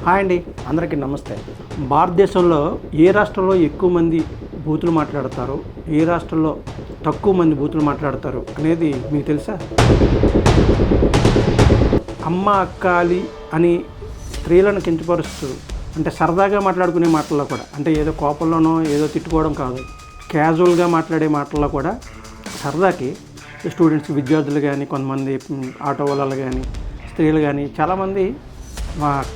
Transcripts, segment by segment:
Hi అండి, అందరికీ నమస్తే. భారతదేశంలో ఏ రాష్ట్రంలో ఎక్కువ మంది బూతులు మాట్లాడతారు, ఏ రాష్ట్రంలో తక్కువ మంది బూతులు మాట్లాడతారు అనేది మీకు తెలుసా? అమ్మ అక్కాలి అని స్త్రీలను కించపరుస్తూ, అంటే సరదాగా మాట్లాడుకునే మాటల్లో కూడా, అంటే ఏదో కోపంలోనో ఏదో తిట్టుకోవడం కాదు, క్యాజువల్గా మాట్లాడే మాటల్లో కూడా సరదాకి స్టూడెంట్స్, విద్యార్థులు కానీ, కొంతమంది ఆటో వాళ్ళలు కానీ, స్త్రీలు కానీ చాలామంది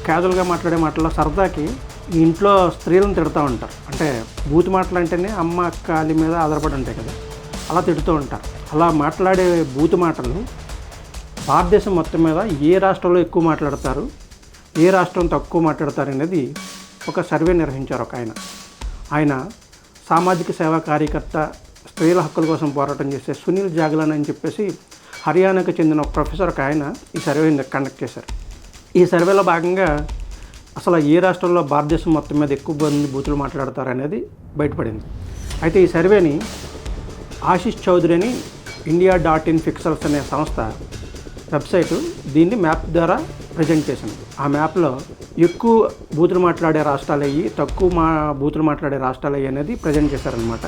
క్యాజువల్గా మాట్లాడే మాటల్లో సరదాకి ఈ ఇంట్లో స్త్రీలను తిడుతూ ఉంటారు. అంటే బూతు మాటలు అంటేనే అమ్మ అక్కాలి మీద ఆధారపడి ఉంటాయి కదా, అలా తిడుతూ ఉంటారు. అలా మాట్లాడే బూతు మాటలు భారతదేశం మొత్తం మీద ఏ రాష్ట్రంలో ఎక్కువ మాట్లాడతారు, ఏ రాష్ట్రం తక్కువ మాట్లాడతారు అనేది ఒక సర్వే నిర్వహించారు ఒక ఆయన సామాజిక సేవా కార్యకర్త, స్త్రీల హక్కుల కోసం పోరాటం చేసే సునీల్ జాగ్లాన్ అని చెప్పేసి హర్యానాకు చెందిన ఒక ప్రొఫెసర్ ఒక ఆయన ఈ సర్వే కండక్ట్ చేశారు. ఈ సర్వేలో భాగంగా అసలు ఏ రాష్ట్రంలో భారతదేశం మొత్తం మీద ఎక్కువ మంది బూతులు మాట్లాడతారు అనేది బయటపడింది. అయితే ఈ సర్వేని ఆశిష్ చౌదరి అని India.in పిక్సెల్స్ అనే సంస్థ వెబ్సైటు దీన్ని మ్యాప్ ద్వారా ప్రజెంట్ చేసింది. ఆ మ్యాప్లో ఎక్కువ బూతులు మాట్లాడే రాష్ట్రాలు అయ్యి, తక్కువ బూతులు మాట్లాడే రాష్ట్రాలు అయ్యి అనేది ప్రజెంట్ చేశారనమాట.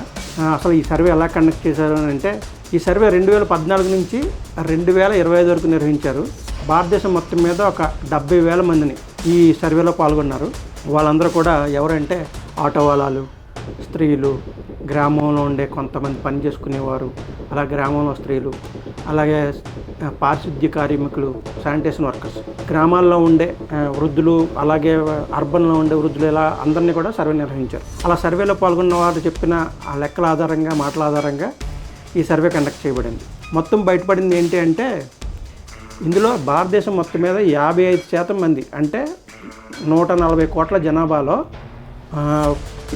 అసలు ఈ సర్వే ఎలా కండక్ట్ చేశారు అంటే, ఈ సర్వే 2014 నుంచి 2025 వరకు నిర్వహించారు. భారతదేశం మొత్తం మీద ఒక 70,000 మందిని ఈ సర్వేలో పాల్గొన్నారు. వాళ్ళందరూ కూడా ఎవరంటే ఆటో వాళ్ళలు, స్త్రీలు, గ్రామంలో ఉండే కొంతమంది పని చేసుకునేవారు, అలా గ్రామంలో స్త్రీలు, అలాగే పారిశుద్ధ్య కార్మికులు, శానిటేషన్ వర్కర్స్, గ్రామాల్లో ఉండే వృద్ధులు, అలాగే అర్బన్లో ఉండే వృద్ధులు, ఇలా అందరినీ కూడా సర్వే నిర్వహించారు. అలా సర్వేలో పాల్గొన్న వారు చెప్పిన ఆ లెక్కల ఆధారంగా, మాటల ఆధారంగా ఈ సర్వే కండక్ట్ చేయబడింది. మొత్తం బయటపడింది ఏంటి అంటే, ఇందులో భారతదేశం మొత్తం మీద 55% మంది, అంటే 140 కోట్ల జనాభాలో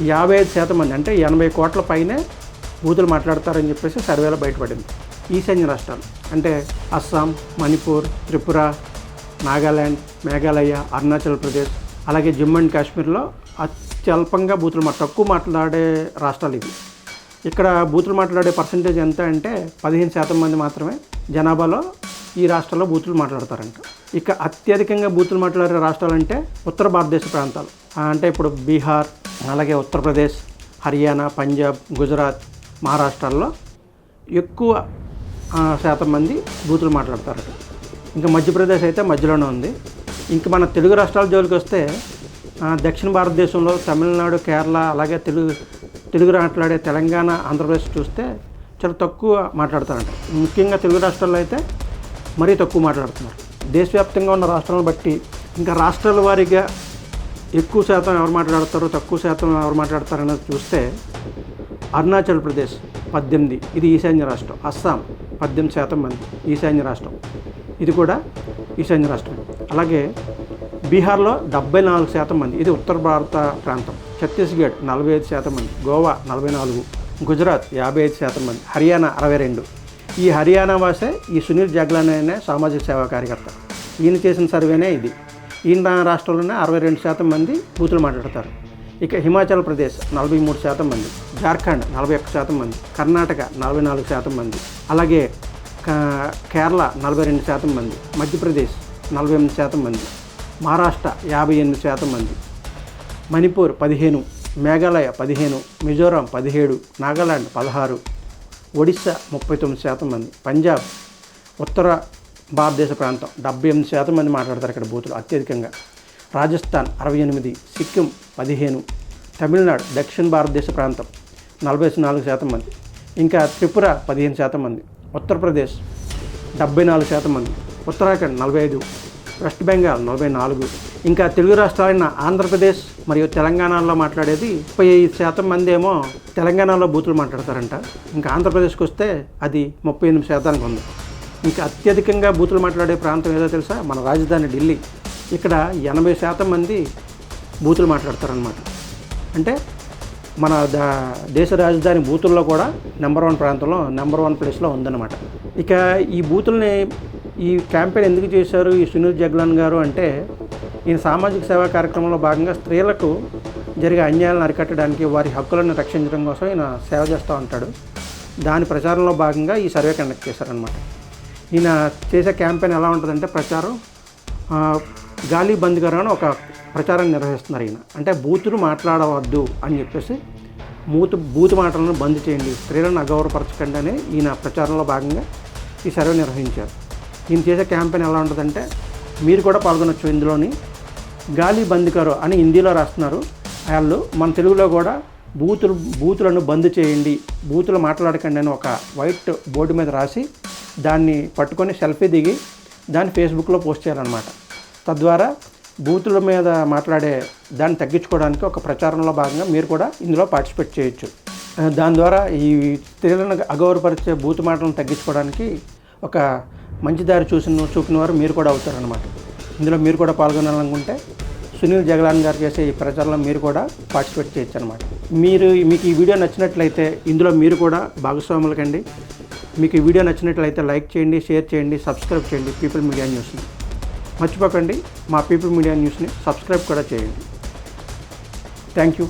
55% మంది, అంటే 80 కోట్ల పైనే బూతులు మాట్లాడతారని చెప్పేసి సర్వేలో బయటపడింది. ఈశాన్య రాష్ట్రాలు అంటే అస్సాం, మణిపూర్, త్రిపుర, నాగాల్యాండ్, మేఘాలయ, అరుణాచల్ ప్రదేశ్, అలాగే జమ్మూ అండ్ కాశ్మీర్లో అత్యల్పంగా తక్కువ మాట్లాడే రాష్ట్రాలు ఇవి. ఇక్కడ బూతులు మాట్లాడే పర్సంటేజ్ ఎంత అంటే 15% మంది మాత్రమే జనాభాలో ఈ రాష్ట్రాల్లో బూతులు మాట్లాడతారంట. ఇక అత్యధికంగా బూతులు మాట్లాడే రాష్ట్రాలు అంటే ఉత్తర భారతదేశ ప్రాంతాలు, అంటే ఇప్పుడు బీహార్, అలాగే ఉత్తరప్రదేశ్, హర్యానా, పంజాబ్, గుజరాత్, మహారాష్ట్రాల్లో ఎక్కువ శాతం మంది బూతులు మాట్లాడతారట. ఇంకా మధ్యప్రదేశ్ అయితే మధ్యలోనే ఉంది. ఇంకా మన తెలుగు రాష్ట్రాల జోలికి వస్తే దక్షిణ భారతదేశంలో తమిళనాడు, కేరళ, అలాగే తెలుగు మాట్లాడే తెలంగాణ, ఆంధ్రప్రదేశ్ చూస్తే చాలా తక్కువ మాట్లాడతారంట. ముఖ్యంగా తెలుగు రాష్ట్రాల్లో అయితే మరీ తక్కువ మాట్లాడుతున్నారు. దేశవ్యాప్తంగా ఉన్న రాష్ట్రాలను బట్టి ఇంకా రాష్ట్రాల వారీగా ఎక్కువ శాతం ఎవరు మాట్లాడతారు, తక్కువ శాతం ఎవరు మాట్లాడతారు అనేది చూస్తే అరుణాచల్ ప్రదేశ్ 18, ఇది ఈశాన్య రాష్ట్రం. అస్సాం 18% మంది, ఈశాన్య రాష్ట్రం, ఇది కూడా ఈశాన్య రాష్ట్రం. అలాగే బీహార్లో 74% మంది, ఇది ఉత్తర భారత ప్రాంతం. ఛత్తీస్గఢ్ 45% మంది, గోవా 44, గుజరాత్ 55% మంది, హర్యానా 62. ఈ హర్యానా వాసే ఈ సునీల్ జాగ్లాన్ అనే సామాజిక సేవా కార్యకర్త, ఈయన చేసిన సర్వేనే ఇది. ఈయన రాష్ట్రంలోనే 62% మంది బూతులు మాట్లాడతారు. ఇక హిమాచల్ ప్రదేశ్ 43% మంది, జార్ఖండ్ 41% మంది, కర్ణాటక 44% మంది, అలాగే కేరళ 42% మంది, మధ్యప్రదేశ్ 48% మంది, మహారాష్ట్ర 58% మంది, మణిపూర్ 15, మేఘాలయ 15, మిజోరాం 17, నాగాలాండ్ 16, ఒడిస్సా 39% మంది, పంజాబ్ ఉత్తర భారతదేశ ప్రాంతం 78% మంది మాట్లాడతారు ఇక్కడ బూతులు అత్యధికంగా, రాజస్థాన్ 68, సిక్కిం 15, తమిళనాడు దక్షిణ భారతదేశ ప్రాంతం 44% మంది, ఇంకా త్రిపుర 15% మంది, ఉత్తరప్రదేశ్ 74% మంది, ఉత్తరాఖండ్ 45, వెస్ట్ బెంగాల్ 44, ఇంకా తెలుగు రాష్ట్రాలైన ఆంధ్రప్రదేశ్ మరియు తెలంగాణలో మాట్లాడేది 35% మంది ఏమో తెలంగాణలో బూతులు మాట్లాడతారంట. ఇంకా ఆంధ్రప్రదేశ్కి వస్తే అది 38% ఉంది. ఇంకా అత్యధికంగా బూతులు మాట్లాడే ప్రాంతం ఏదో తెలుసా? మన రాజధాని ఢిల్లీ. ఇక్కడ 80% మంది బూతులు మాట్లాడతారనమాట. అంటే మన దేశ రాజధాని బూతుల్లో కూడా నెంబర్ 1 ప్రాంతంలో, నెంబర్ 1 ప్లేస్లో ఉందన్నమాట. ఇక ఈ బూతుల్ని, ఈ క్యాంపెయిన్ ఎందుకు చేశారు ఈ సునీల్ జాగ్లాన్ గారు అంటే, ఈయన సామాజిక సేవా కార్యక్రమంలో భాగంగా స్త్రీలకు జరిగే అన్యాయాలను అరికట్టడానికి, వారి హక్కులను రక్షించడం కోసం ఈయన సేవ చేస్తూ ఉంటాడు. దాని ప్రచారంలో భాగంగా ఈ సర్వే కండక్ట్ చేశారనమాట. ఈయన చేసే క్యాంపెయిన్ ఎలా ఉంటుందంటే, ప్రచారం గాలి బంద్ కరో అని ఒక ప్రచారం నిర్వహిస్తున్నారు ఈయన. అంటే బూతులు మాట్లాడవద్దు అని చెప్పేసి బూతు మాటలను బంద్ చేయండి, స్త్రీలను అగౌరవపరచకండి అని ఈయన ప్రచారంలో భాగంగా ఈ సర్వే నిర్వహించారు. ఈయన చేసే క్యాంపెయిన్ ఎలా ఉంటుందంటే, మీరు కూడా పాల్గొనొచ్చు ఇందులోని. గాలి బంద్ కరో అని హిందీలో రాస్తున్నారు వాళ్ళు, మన తెలుగులో కూడా బూతులను బంద్ చేయండి, బూతులు మాట్లాడకండి అని ఒక వైట్ బోర్డు మీద రాసి దాన్ని పట్టుకొని సెల్ఫీ దిగి దాన్ని ఫేస్బుక్లో పోస్ట్ చేయాలన్నమాట. తద్వారా బూతుల మీద మాట్లాడే దాన్ని తగ్గించుకోవడానికి ఒక ప్రచారంలో భాగంగా మీరు కూడా ఇందులో పార్టిసిపేట్ చేయొచ్చు. దాని ద్వారా ఈ స్త్రీలను అగౌరవపరిచే బూతు మాటలను తగ్గించుకోవడానికి ఒక మంచి దారి చూపిన వారు మీరు కూడా అవుతారనమాట. ఇందులో మీరు కూడా పాల్గొనాలనుకుంటే సునీల్ జగలాన్ గారు చేసే ఈ ప్రచారంలో మీరు కూడా పార్టిసిపేట్ చేయొచ్చు అనమాట. మీకు ఈ వీడియో నచ్చినట్లయితే ఇందులో మీరు కూడా భాగస్వాములు కండి. మీకు ఈ వీడియో నచ్చినట్లయితే లైక్ చేయండి, షేర్ చేయండి, సబ్స్క్రైబ్ చేయండి పీపుల్ మీడియా న్యూస్ని. మర్చిపోకండి మా పీపుల్ మీడియా న్యూస్ని సబ్స్క్రైబ్ కూడా చేయండి. Thank you.